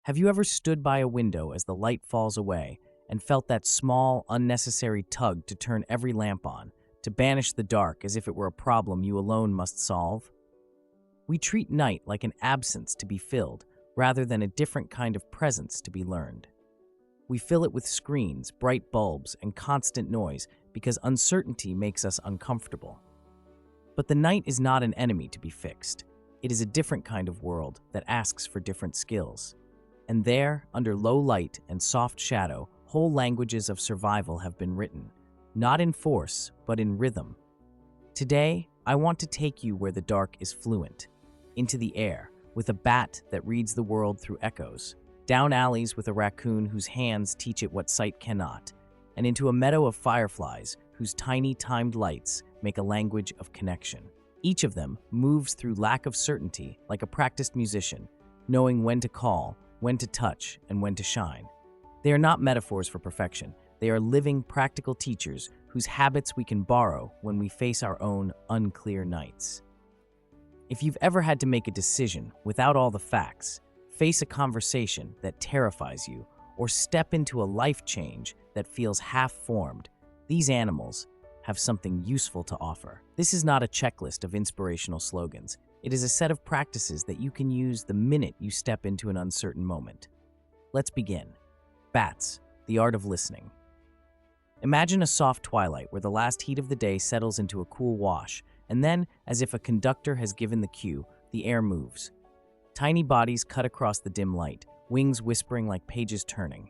Have you ever stood by a window as the light falls away and felt that small, unnecessary tug to turn every lamp on, to banish the dark as if it were a problem you alone must solve? We treat night like an absence to be filled, rather than a different kind of presence to be learned. We fill it with screens, bright bulbs, and constant noise because uncertainty makes us uncomfortable. But the night is not an enemy to be fixed. It is a different kind of world that asks for different skills. And there, under low light and soft shadow, whole languages of survival have been written, not in force, but in rhythm. Today, I want to take you where the dark is fluent, into the air, with a bat that reads the world through echoes, down alleys with a raccoon whose hands teach it what sight cannot, and into a meadow of fireflies whose tiny timed lights make a language of connection. Each of them moves through lack of certainty like a practiced musician, knowing when to call, when to touch, and when to shine. They are not metaphors for perfection. They are living, practical teachers whose habits we can borrow when we face our own unclear nights. If you've ever had to make a decision without all the facts, face a conversation that terrifies you, or step into a life change that feels half-formed, these animals have something useful to offer. This is not a checklist of inspirational slogans. It is a set of practices that you can use the minute you step into an uncertain moment. Let's begin. Bats, the art of listening. Imagine a soft twilight where the last heat of the day settles into a cool wash, and then, as if a conductor has given the cue, the air moves. Tiny bodies cut across the dim light, wings whispering like pages turning.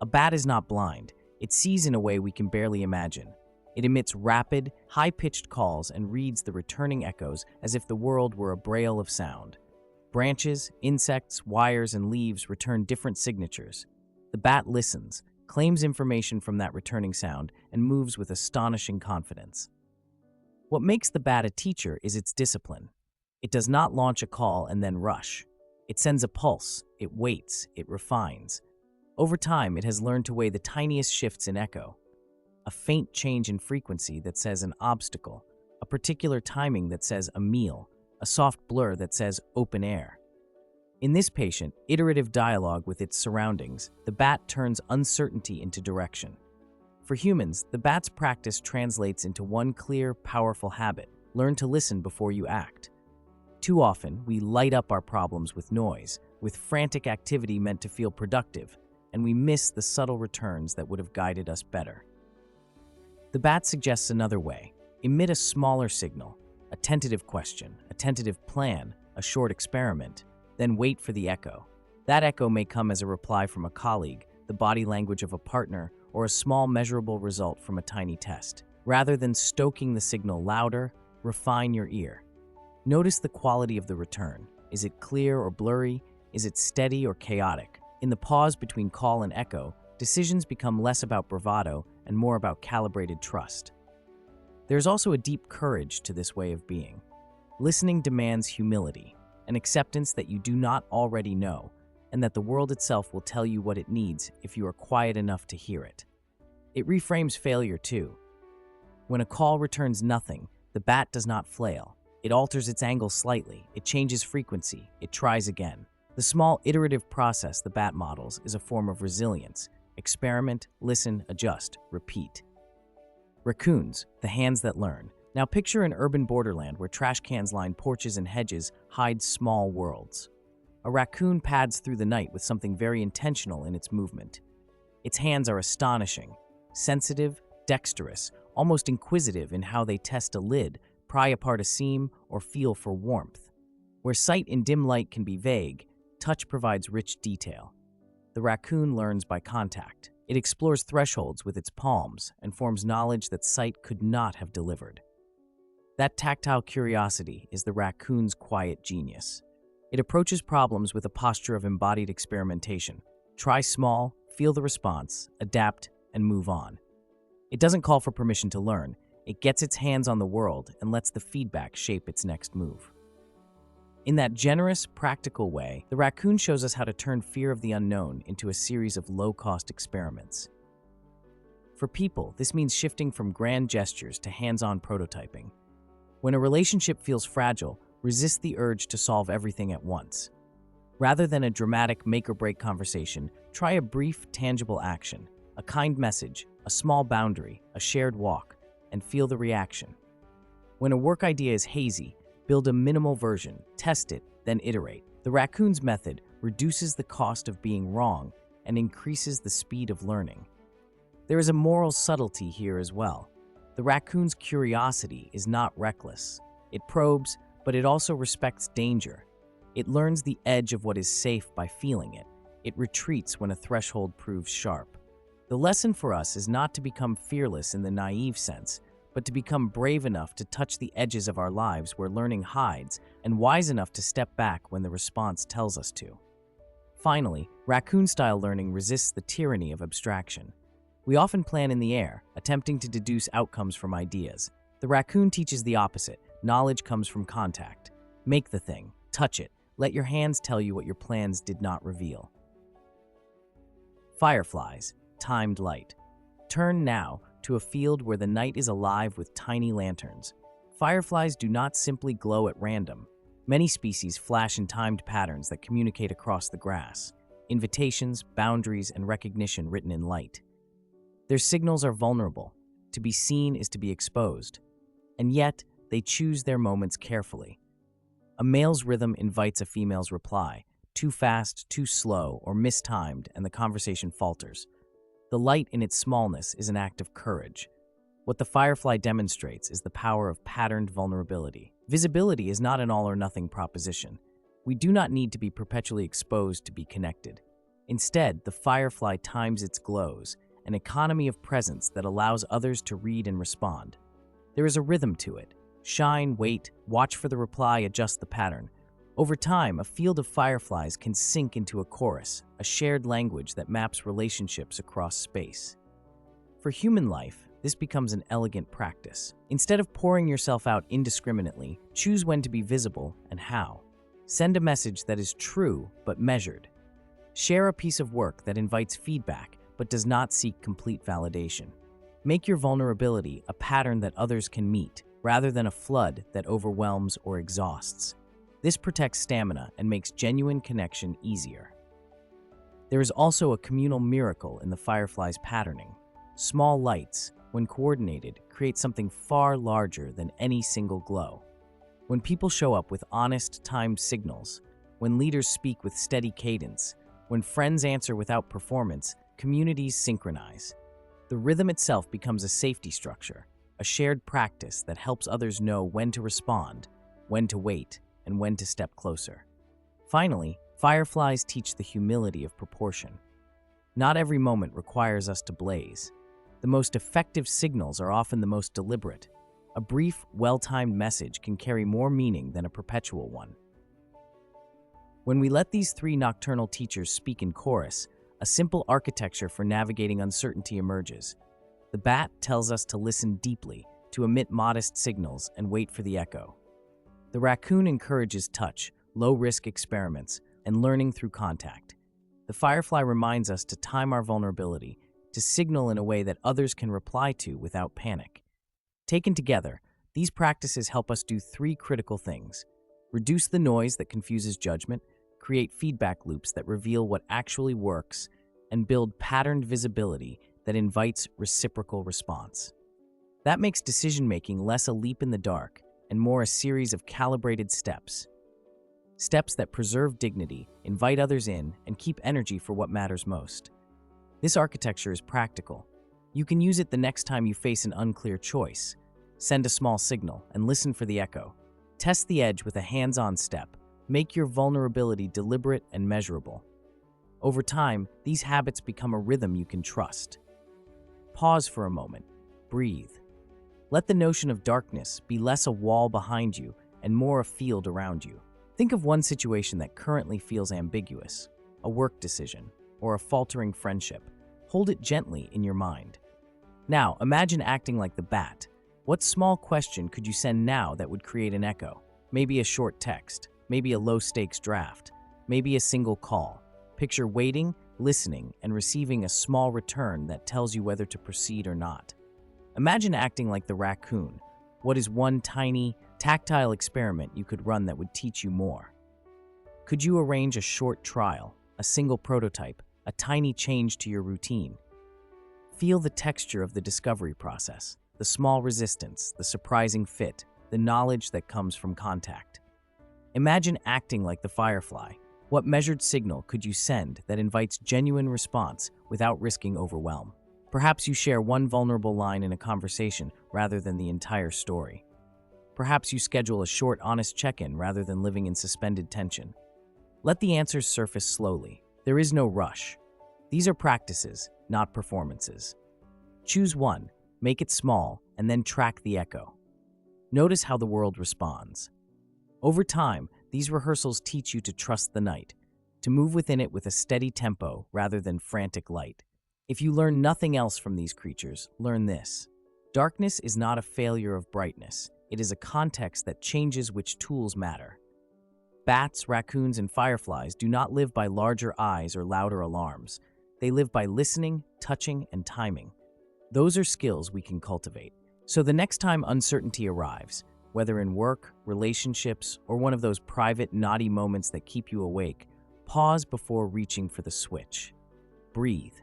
A bat is not blind. It sees in a way we can barely imagine. It emits rapid, high-pitched calls and reads the returning echoes as if the world were a braille of sound. Branches, insects, wires, and leaves return different signatures. The bat listens, claims information from that returning sound, and moves with astonishing confidence. What makes the bat a teacher is its discipline. It does not launch a call and then rush. It sends a pulse, it waits, it refines. Over time, it has learned to weigh the tiniest shifts in echo. A faint change in frequency that says an obstacle, a particular timing that says a meal, a soft blur that says open air. In this patient, iterative dialogue with its surroundings, the bat turns uncertainty into direction. For humans, the bat's practice translates into one clear, powerful habit: learn to listen before you act. Too often, we light up our problems with noise, with frantic activity meant to feel productive, and we miss the subtle returns that would have guided us better. The bat suggests another way. Emit a smaller signal, a tentative question, a tentative plan, a short experiment, then wait for the echo. That echo may come as a reply from a colleague, the body language of a partner, or a small measurable result from a tiny test. Rather than stoking the signal louder, refine your ear. Notice the quality of the return. Is it clear or blurry? Is it steady or chaotic? In the pause between call and echo, decisions become less about bravado and more about calibrated trust. There's also a deep courage to this way of being. Listening demands humility, an acceptance that you do not already know, and that the world itself will tell you what it needs if you are quiet enough to hear it. It reframes failure too. When a call returns nothing, the bat does not flail. It alters its angle slightly, it changes frequency, it tries again. The small iterative process the bat models is a form of resilience. Experiment, listen, adjust, repeat. Raccoons, the hands that learn. Now picture an urban borderland where trash cans line porches and hedges hide small worlds. A raccoon pads through the night with something very intentional in its movement. Its hands are astonishing, sensitive, dexterous, almost inquisitive in how they test a lid, pry apart a seam, or feel for warmth. Where sight in dim light can be vague, touch provides rich detail. The raccoon learns by contact. It explores thresholds with its palms and forms knowledge that sight could not have delivered. That tactile curiosity is the raccoon's quiet genius. It approaches problems with a posture of embodied experimentation. Try small, feel the response, adapt, and move on. It doesn't call for permission to learn. It gets its hands on the world and lets the feedback shape its next move. In that generous, practical way, the raccoon shows us how to turn fear of the unknown into a series of low-cost experiments. For people, this means shifting from grand gestures to hands-on prototyping. When a relationship feels fragile, resist the urge to solve everything at once. Rather than a dramatic make-or-break conversation, try a brief, tangible action, a kind message, a small boundary, a shared walk, and feel the reaction. When a work idea is hazy, build a minimal version, test it, then iterate. The Raccoon's method reduces the cost of being wrong and increases the speed of learning. There is a moral subtlety here as well. The Raccoon's curiosity is not reckless. It probes, but it also respects danger. It learns the edge of what is safe by feeling it. It retreats when a threshold proves sharp. The lesson for us is not to become fearless in the naive sense, but to become brave enough to touch the edges of our lives where learning hides, and wise enough to step back when the response tells us to. Finally, Raccoon-style learning resists the tyranny of abstraction. We often plan in the air, attempting to deduce outcomes from ideas. The Raccoon teaches the opposite. Knowledge comes from contact. Make the thing, touch it, let your hands tell you what your plans did not reveal. Fireflies, timed light. Turn now to a field where the night is alive with tiny lanterns. Fireflies do not simply glow at random. Many species flash in timed patterns that communicate across the grass. Invitations, boundaries, and recognition written in light. Their signals are vulnerable. To be seen is to be exposed. And yet, they choose their moments carefully. A male's rhythm invites a female's reply. Too fast, too slow, or mistimed, and the conversation falters. The light in its smallness is an act of courage. What the firefly demonstrates is the power of patterned vulnerability. Visibility is not an all-or-nothing proposition. We do not need to be perpetually exposed to be connected. Instead, the firefly times its glows, an economy of presence that allows others to read and respond. There is a rhythm to it. Shine, wait, watch for the reply, adjust the pattern. Over time, a field of fireflies can sink into a chorus, a shared language that maps relationships across space. For human life, this becomes an elegant practice. Instead of pouring yourself out indiscriminately, choose when to be visible and how. Send a message that is true but measured. Share a piece of work that invites feedback but does not seek complete validation. Make your vulnerability a pattern that others can meet, rather than a flood that overwhelms or exhausts. This protects stamina and makes genuine connection easier. There is also a communal miracle in the firefly's patterning. Small lights, when coordinated, create something far larger than any single glow. When people show up with honest, timed signals, when leaders speak with steady cadence, when friends answer without performance, communities synchronize. The rhythm itself becomes a safety structure, a shared practice that helps others know when to respond, when to wait, and when to step closer. Finally, fireflies teach the humility of proportion. Not every moment requires us to blaze. The most effective signals are often the most deliberate. A brief, well-timed message can carry more meaning than a perpetual one. When we let these three nocturnal teachers speak in chorus, a simple architecture for navigating uncertainty emerges. The bat tells us to listen deeply, to emit modest signals, and wait for the echo. The raccoon encourages touch, low-risk experiments, and learning through contact. The firefly reminds us to time our vulnerability, to signal in a way that others can reply to without panic. Taken together, these practices help us do three critical things: reduce the noise that confuses judgment, create feedback loops that reveal what actually works, and build patterned visibility that invites reciprocal response. That makes decision-making less a leap in the dark and more a series of calibrated steps. Steps that preserve dignity, invite others in, and keep energy for what matters most. This architecture is practical. You can use it the next time you face an unclear choice. Send a small signal and listen for the echo. Test the edge with a hands-on step. Make your vulnerability deliberate and measurable. Over time, these habits become a rhythm you can trust. Pause for a moment. Breathe. Let the notion of darkness be less a wall behind you and more a field around you. Think of one situation that currently feels ambiguous, a work decision, or a faltering friendship. Hold it gently in your mind. Now, imagine acting like the bat. What small question could you send now that would create an echo? Maybe a short text, maybe a low-stakes draft, maybe a single call. Picture waiting, listening, and receiving a small return that tells you whether to proceed or not. Imagine acting like the raccoon. What is one tiny, tactile experiment you could run that would teach you more? Could you arrange a short trial, a single prototype, a tiny change to your routine? Feel the texture of the discovery process, the small resistance, the surprising fit, the knowledge that comes from contact. Imagine acting like the firefly. What measured signal could you send that invites genuine response without risking overwhelm? Perhaps you share one vulnerable line in a conversation rather than the entire story. Perhaps you schedule a short, honest check-in rather than living in suspended tension. Let the answers surface slowly. There is no rush. These are practices, not performances. Choose one, make it small, and then track the echo. Notice how the world responds. Over time, these rehearsals teach you to trust the night, to move within it with a steady tempo rather than frantic light. If you learn nothing else from these creatures, learn this. Darkness is not a failure of brightness. It is a context that changes which tools matter. Bats, raccoons, and fireflies do not live by larger eyes or louder alarms. They live by listening, touching, and timing. Those are skills we can cultivate. So the next time uncertainty arrives, whether in work, relationships, or one of those private, naughty moments that keep you awake, pause before reaching for the switch. Breathe.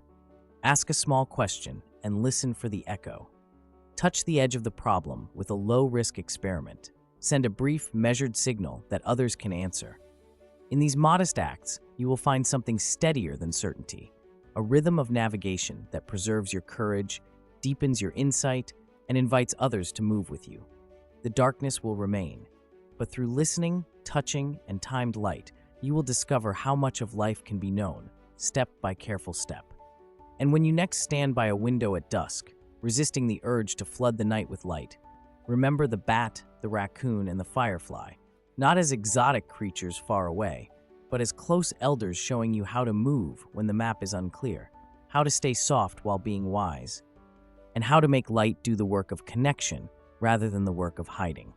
Ask a small question and listen for the echo. Touch the edge of the problem with a low-risk experiment. Send a brief, measured signal that others can answer. In these modest acts, you will find something steadier than certainty, a rhythm of navigation that preserves your courage, deepens your insight, and invites others to move with you. The darkness will remain, but through listening, touching, and timed light, you will discover how much of life can be known, step by careful step. And when you next stand by a window at dusk, resisting the urge to flood the night with light, remember the bat, the raccoon, and the firefly, not as exotic creatures far away, but as close elders showing you how to move when the map is unclear, how to stay soft while being wise, and how to make light do the work of connection rather than the work of hiding.